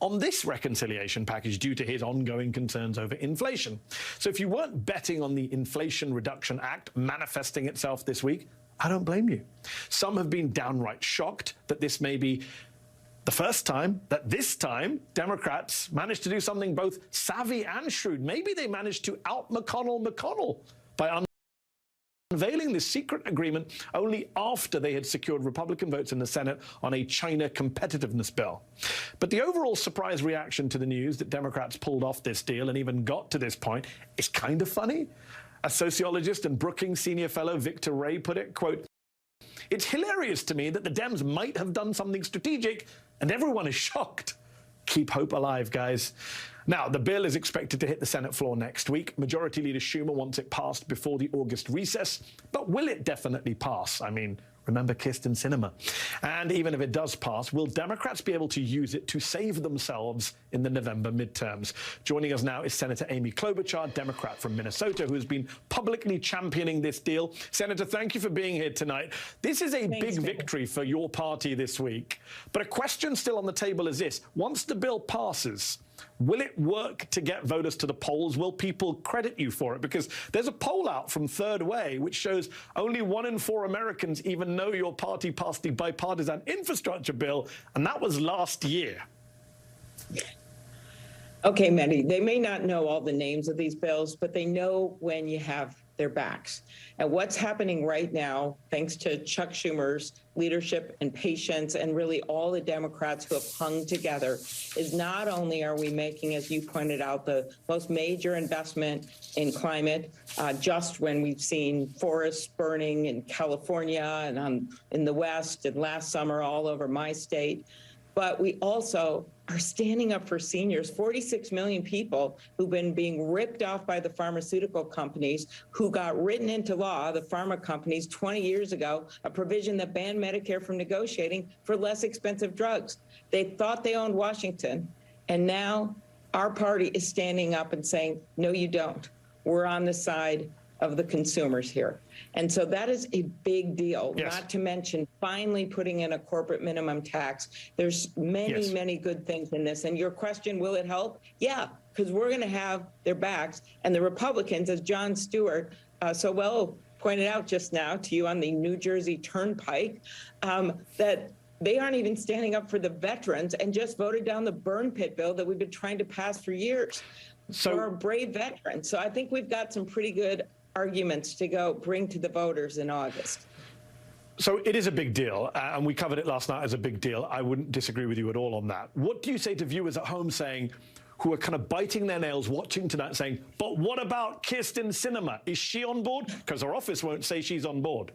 on this reconciliation package due to his ongoing concerns over inflation. So if you weren't betting on the Inflation Reduction Act manifesting itself this week, I don't blame you. Some have been downright shocked that this may be the first time that this time Democrats managed to do something both savvy and shrewd. Maybe they managed to out-McConnell by unveiling this secret agreement only after they had secured Republican votes in the Senate on a China competitiveness bill. But the overall surprise reaction to the news that Democrats pulled off this deal and even got to this point is kind of funny. As sociologist and Brookings senior fellow Victor Ray put it, quote, "It's hilarious to me that the Dems might have done something strategic and everyone is shocked. Keep hope alive, guys." Now, the bill is expected to hit the Senate floor next week. Majority Leader Schumer wants it passed before the August recess. But will it definitely pass? I mean, remember Kyrsten Sinema. And even if it does pass, will Democrats be able to use it to save themselves in the November midterms? Joining us now is Senator Amy Klobuchar, Democrat from Minnesota, who has been publicly championing this deal. Senator, thank you for being here tonight. This is a big victory for your party this week. But a question still on the table is this. Once the bill passes, will it work to get voters to the polls? Will people credit you for it? Because there's a poll out from Third Way which shows only 1 in 4 Americans even know your party passed the bipartisan infrastructure bill, and that was last year. Okay, Mehdi, they may not know all the names of these bills, but they know when you have their backs. And what's happening right now, thanks to Chuck Schumer's leadership and patience and really all the Democrats who have hung together, is not only are we making, as you pointed out, the most major investment in climate, just when we've seen forests burning in California and in the West and last summer all over my state, but we also are standing up for seniors, 46 million people who've been being ripped off by the pharmaceutical companies, who got written into law, the pharma companies, 20 years ago, a provision that banned Medicare from negotiating for less expensive drugs. They thought they owned Washington, and now our party is standing up and saying, no, you don't. We're on the side of the consumers here. And so that is a big deal, yes. Not to mention finally putting in a corporate minimum tax. There's many, many good things in this. And your question, will it help? Yeah, because we're going to have their backs. And the Republicans, as Jon Stewart so well pointed out just now to you on the New Jersey Turnpike, that they aren't even standing up for the veterans and just voted down the burn pit bill that we've been trying to pass for years for our brave veterans. So I think we've got some pretty good arguments to go bring to the voters in August. So it is a big deal, and we covered it last night as a big deal. I wouldn't disagree with you at all on that. What do you say to viewers at home saying, who are kind of biting their nails watching tonight saying, but what about Kyrsten Sinema? Is she on board? Because her office won't say she's on board.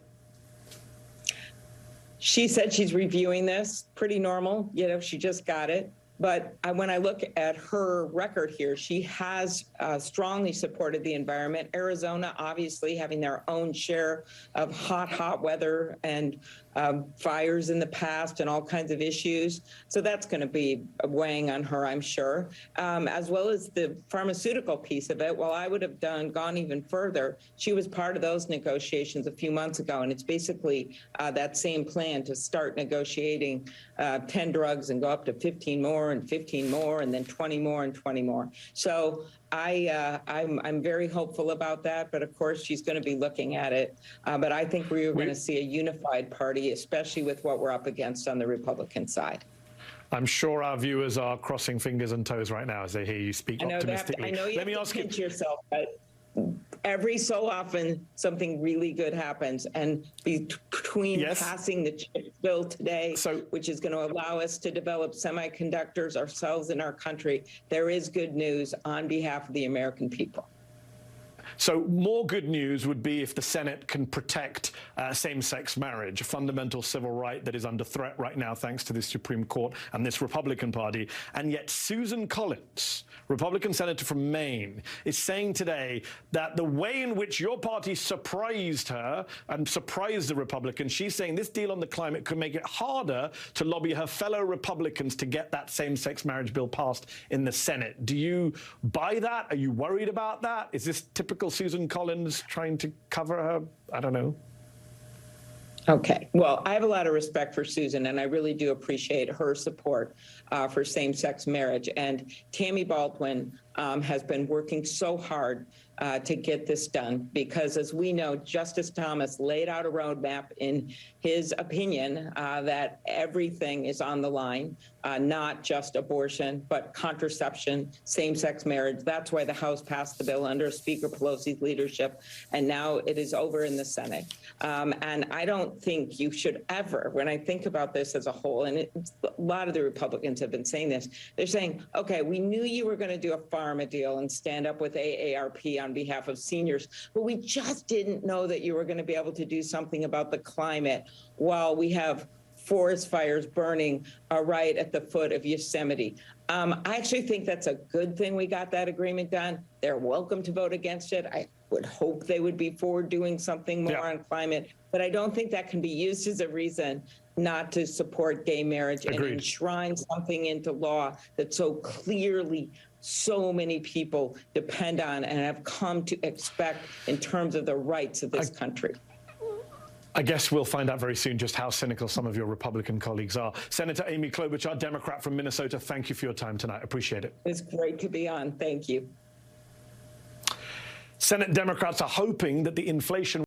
She said she's reviewing this. Pretty normal. You know, she just got it. But when I look at her record here, she has strongly supported the environment. Arizona, obviously, having their own share of hot weather and fires in the past and all kinds of issues. So that's going to be weighing on her, I'm sure, as well as the pharmaceutical piece of it. Well, I would have gone even further. She was part of those negotiations a few months ago, and it's basically that same plan to start negotiating 10 drugs and go up to 15 more and 15 more and then 20 more and 20 more. So I'm very hopeful about that, but of course she's going to be looking at it. But I think we're going to see a unified party, especially with what we're up against on the Republican side. I'm sure our viewers are crossing fingers and toes right now as they hear you speak optimistically. I know you have to pinch yourself, but every so often something really good happens, and between passing the chip bill today, which is going to allow us to develop semiconductors ourselves in our country, there is good news on behalf of the American people. So more good news would be if the Senate can protect same-sex marriage, a fundamental civil right that is under threat right now thanks to the Supreme Court and this Republican Party. And yet Susan Collins, Republican senator from Maine, is saying today that the way in which your party surprised her and surprised the Republicans, she's saying this deal on the climate could make it harder to lobby her fellow Republicans to get that same-sex marriage bill passed in the Senate. Do you buy that? Are you worried about that? Is this typical Susan Collins trying to cover her? I don't know. Okay. Well, I have a lot of respect for Susan, and I really do appreciate her support for same-sex marriage. And Tammy Baldwin has been working so hard to get this done because, as we know, Justice Thomas laid out a roadmap in his opinion that everything is on the line, not just abortion, but contraception, same-sex marriage. That's why the House passed the bill under Speaker Pelosi's leadership, and now it is over in the Senate. And I don't think you should ever, when I think about this as a whole, and a lot of the Republicans have been saying this, they're saying, okay, we knew you were going to do a pharma deal and stand up with AARP on behalf of seniors, but we just didn't know that you were going to be able to do something about the climate while we have forest fires burning right at the foot of Yosemite. I actually think that's a good thing we got that agreement done. They're welcome to vote against it. I would hope they would be for doing something more on climate, but I don't think that can be used as a reason not to support gay marriage and enshrine something into law that so clearly so many people depend on and have come to expect in terms of the rights of this country. I guess we'll find out very soon just how cynical some of your Republican colleagues are. Senator Amy Klobuchar, Democrat from Minnesota, thank you for your time tonight. Appreciate it. It's great to be on. Thank you. Senate Democrats are hoping that the inflation